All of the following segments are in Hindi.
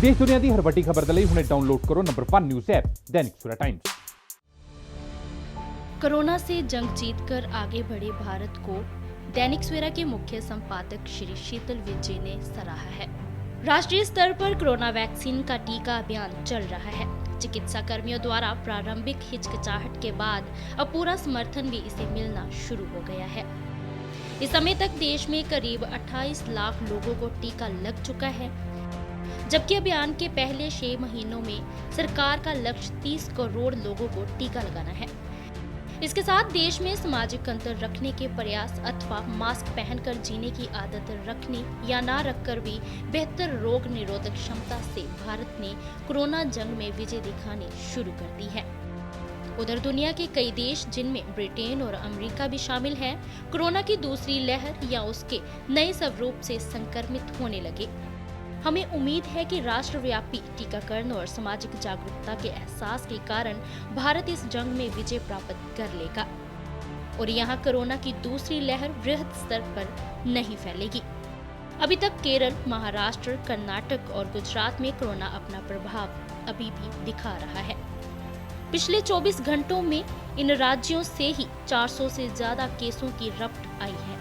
देश दुनिया की हर वड्डी खबर लई हुणे डाउनलोड करो number 1 news app Dainik Savera times. Corona से जंग जीतकर आगे बढ़े भारत को दैनिक सवेरा के मुख्य संपादक श्री शीतल विजय ने सराहा है। राष्ट्रीय स्तर पर कोरोना वैक्सीन का टीका अभियान चल रहा है। चिकित्सा कर्मियों द्वारा प्रारंभिक हिचकिचाहट के बाद अब पूरा समर्थन भी इसे मिलना शुरू हो गया है। इस समय तक देश में करीब 28 लाख लोगों को टीका लग चुका है, जबकि अभियान के पहले 6 महीनों में सरकार का लक्ष्य 30 करोड़ लोगों को टीका लगाना है। इसके साथ देश में सामाजिक अंतर रखने के प्रयास अथवा मास्क पहनकर जीने की आदत रखने या ना रखकर भी बेहतर रोग निरोधक क्षमता से भारत ने कोरोना जंग में विजय दिखानी शुरू कर दी है। उधर दुनिया के कई देश, जिनमें ब्रिटेन और अमेरिका भी शामिल हैं, कोरोना की दूसरी लहर या उसके नए स्वरूप से संक्रमित होने लगे। हमें उम्मीद है कि राष्ट्रव्यापी टीकाकरण और सामाजिक जागरूकता के एहसास के कारण भारत इस जंग में विजय प्राप्त कर लेगा और यहाँ कोरोना की दूसरी लहर वृहद स्तर पर नहीं फैलेगी। अभी तक केरल, महाराष्ट्र, कर्नाटक और गुजरात में कोरोना अपना प्रभाव अभी भी दिखा रहा है। पिछले 24 घंटों में इन राज्यों से ही 400 से ज्यादा केसों की रफ्त आई है।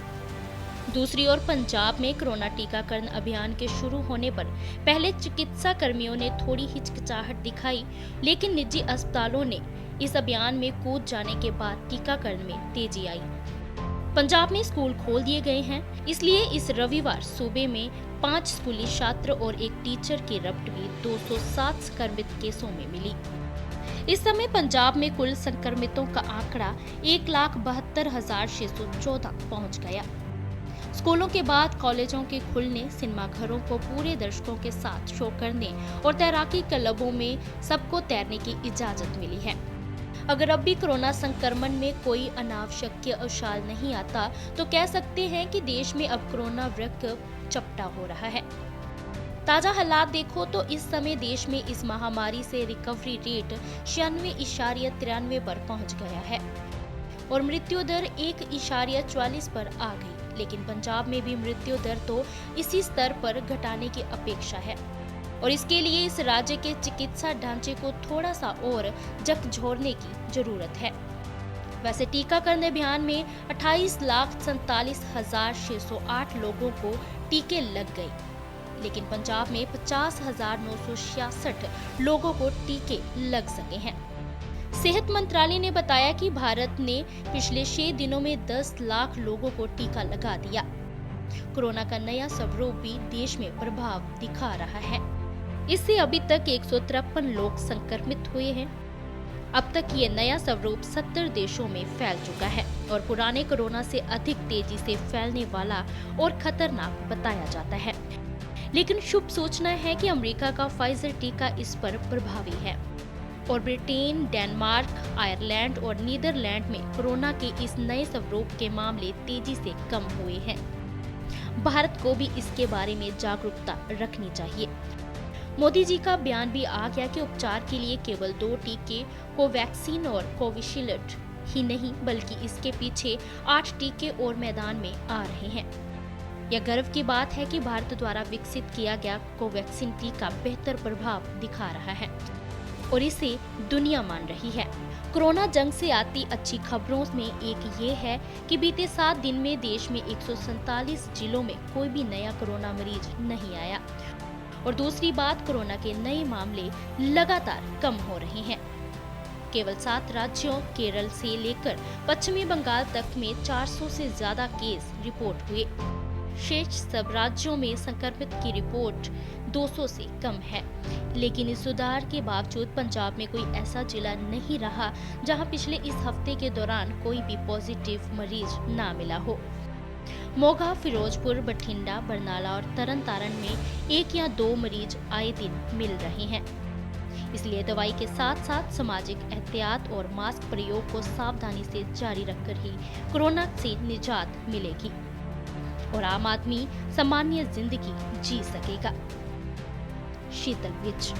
दूसरी ओर पंजाब में कोरोना टीकाकरण अभियान के शुरू होने पर पहले चिकित्सा कर्मियों ने थोड़ी हिचकिचाहट दिखाई, लेकिन निजी अस्पतालों ने इस अभियान में कूद जाने के बाद टीकाकरण में तेजी आई। पंजाब में स्कूल खोल दिए गए हैं, इसलिए इस रविवार सूबे में 5 स्कूली छात्र और एक टीचर की रफ्त भी 207 संक्रमित केसों में मिली। इस समय पंजाब में कुल संक्रमितों का आंकड़ा 1,72,614 पहुंच गया। स्कूलों के बाद कॉलेजों के खुलने, सिनेमा घरों को पूरे दर्शकों के साथ शो करने और तैराकी क्लबों में सबको तैरने की इजाजत मिली है। अगर अब भी कोरोना संक्रमण में कोई अनावश्यक उछाल नहीं आता तो कह सकते हैं कि देश में अब कोरोना वृक्क चपटा हो रहा है। ताजा हालात देखो तो इस समय देश में इस महामारी से रिकवरी रेट 96.93 पर पहुंच गया है और मृत्यु दर 1.44 पर आ गई। लेकिन पंजाब में भी मृत्यु दर तो इसी स्तर पर घटाने की अपेक्षा है और इसके लिए इस राज्य के चिकित्सा ढांचे को थोड़ा सा और झकझोरने की जरूरत है। वैसे टीकाकरण अभियान में 28,47,608 लोगों को टीके लग गए, लेकिन पंजाब में 50,966 लोगों को टीके लग सके हैं। सेहत मंत्रालय ने बताया कि भारत ने पिछले 6 दिनों में 10 लाख लोगों को टीका लगा दिया। कोरोना का नया स्वरूप भी देश में प्रभाव दिखा रहा है। इससे अभी तक 153 लोग संक्रमित हुए हैं। अब तक ये नया स्वरूप 70 देशों में फैल चुका है और पुराने कोरोना से अधिक तेजी से फैलने वाला और खतरनाक बताया जाता है। लेकिन शुभ सूचना है कि अमेरिका का फाइजर टीका इस पर प्रभावी है और ब्रिटेन, डेनमार्क, आयरलैंड और नीदरलैंड में कोरोना के इस नए स्वरूप के मामले तेजी से कम हुए हैं। भारत को भी इसके बारे में जागरूकता रखनी चाहिए। मोदी जी का बयान भी आ गया कि उपचार के लिए केवल 2 टीके कोवैक्सीन और कोविशील्ड ही नहीं, बल्कि इसके पीछे 8 टीके और मैदान में आ रहे हैं। यह गर्व की बात है कि भारत द्वारा विकसित किया गया कोवैक्सीन टीका बेहतर प्रभाव दिखा रहा है और इसे दुनिया मान रही है। कोरोना जंग से आती अच्छी खबरों में एक ये है कि बीते 7 दिन में देश में 147 जिलों में कोई भी नया कोरोना मरीज नहीं आया और दूसरी बात, कोरोना के नए मामले लगातार कम हो रहे हैं। केवल 7 राज्यों केरल से लेकर पश्चिमी बंगाल तक में 400 से ज्यादा केस रिपोर्ट हुए। शेष सब राज्यों में संक्रमित की रिपोर्ट 200 से कम है। लेकिन इस सुधार के बावजूद पंजाब में कोई ऐसा जिला नहीं रहा जहां पिछले इस हफ्ते के दौरान कोई भी पॉजिटिव मरीज ना मिला हो। मोगा, फिरोजपुर, बठिंडा, बरनाला और तरन तारण में 1 या 2 मरीज आए दिन मिल रहे हैं। इसलिए दवाई के साथ साथ सामाजिक एहतियात और मास्क प्रयोग को सावधानी से जारी रखकर ही कोरोना से निजात मिलेगी और आम आदमी सामान्य जिंदगी जी सकेगा। शीतल विज।